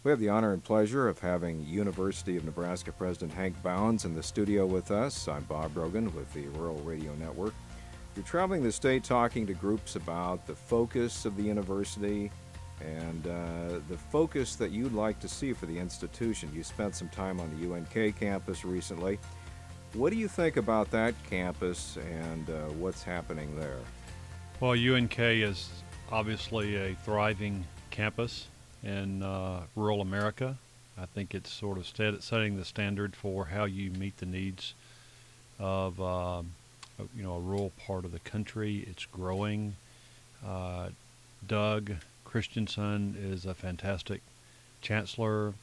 We have the honor and pleasure of having University of Nebraska President Hank Bounds in the studio with us. I'm Bob Brogan with the Rural Radio Network. You're traveling the state talking to groups about the focus of the university and the focus that you'd like to see for the institution. You spent some time on the UNK campus recently. What do you think about that campus and what's happening there? Well, UNK is obviously a thriving campus in rural America. I think it's sort of setting the standard for how you meet the needs of a rural part of the country. It's growing. Doug Christensen is a fantastic chancellor.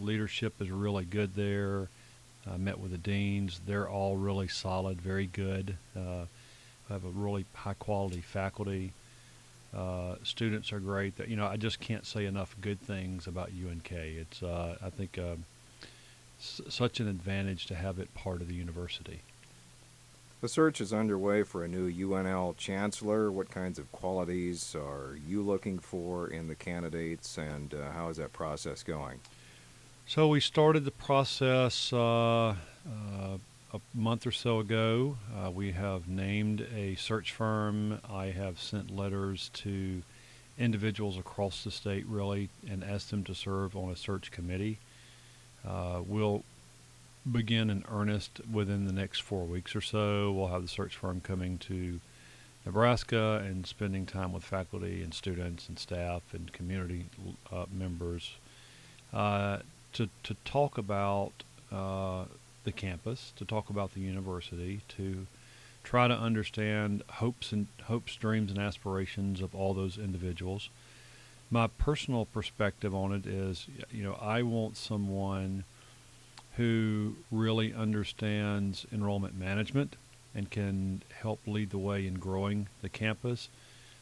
Leadership is really good there. I met with the deans. They're all really solid, very good. Have a really high quality faculty. Students are great. I just can't say enough good things about UNK. It's I think such an advantage to have it part of the university. The search is underway for a new UNL chancellor. What kinds of qualities are you looking for in the candidates, and how is that process going? So we started the process a month or so ago. We have named a search firm. I have sent letters to individuals across the state, really, and asked them to serve on a search committee. We'll begin in earnest within the next 4 weeks or so. We'll have the search firm coming to Nebraska and spending time with faculty and students and staff and community members to talk about the campus, to talk about the university, to try to understand hopes, dreams, and aspirations of all those individuals. My personal perspective on it is, I want someone who really understands enrollment management and can help lead the way in growing the campus.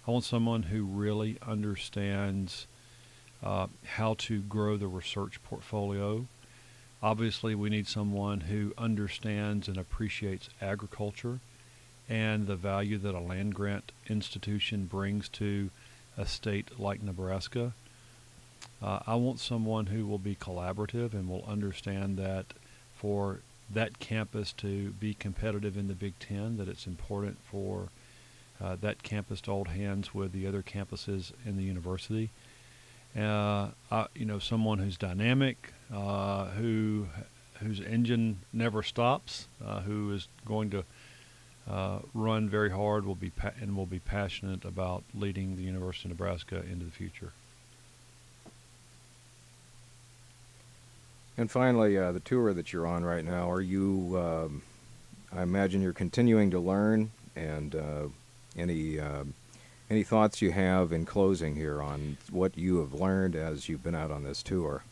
I want someone who really understands how to grow the research portfolio. Obviously, we need someone who understands and appreciates agriculture and the value that a land grant institution brings to a state like Nebraska. I want someone who will be collaborative and will understand that for that campus to be competitive in the Big Ten, that it's important for that campus to hold hands with the other campuses in the university. Someone who's dynamic, whose engine never stops, who is going to run very hard, will be passionate about leading the University of Nebraska into the future. And finally, the tour that you're on right now, are you, I imagine you're continuing to learn, and any thoughts you have in closing here on what you have learned as you've been out on this tour?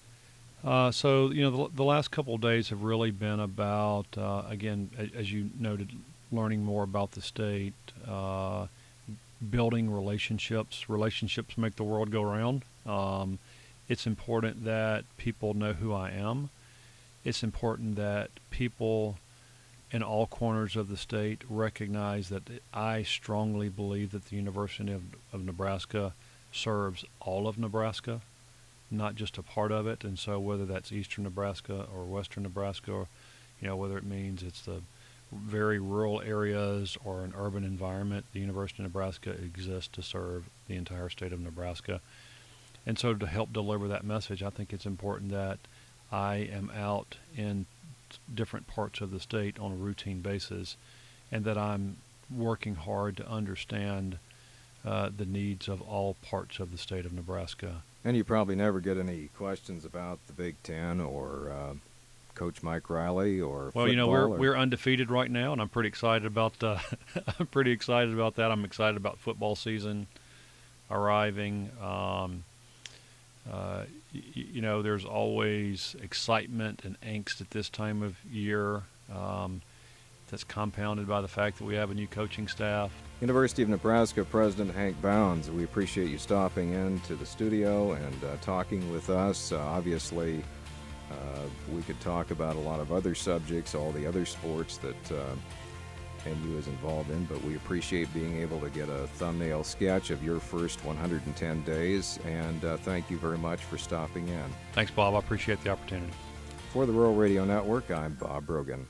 The last couple of days have really been about, again, as you noted, learning more about the state, building relationships. Relationships make the world go round. It's important that people know who I am. It's important that people in all corners of the state recognize that I strongly believe that the University of Nebraska serves all of Nebraska, not just a part of it. And so whether that's eastern Nebraska or western Nebraska, or, whether it means it's the very rural areas or an urban environment, the University of Nebraska exists to serve the entire state of Nebraska. And so to help deliver that message, I think it's important that I am out in different parts of the state on a routine basis, and that I'm working hard to understand the needs of all parts of the state of Nebraska. And you probably never get any questions about the Big Ten or Coach Mike Riley or football. We're undefeated right now, and I'm pretty excited about that. I'm excited about football season arriving. There's always excitement and angst at this time of year. That's compounded by the fact that we have a new coaching staff. University of Nebraska President Hank Bounds, we appreciate you stopping into the studio and talking with us. Obviously, we could talk about a lot of other subjects, all the other sports that and you as involved in, but we appreciate being able to get a thumbnail sketch of your first 110 days, and thank you very much for stopping in. Thanks, Bob. I appreciate the opportunity. For the Rural Radio Network, I'm Bob Brogan.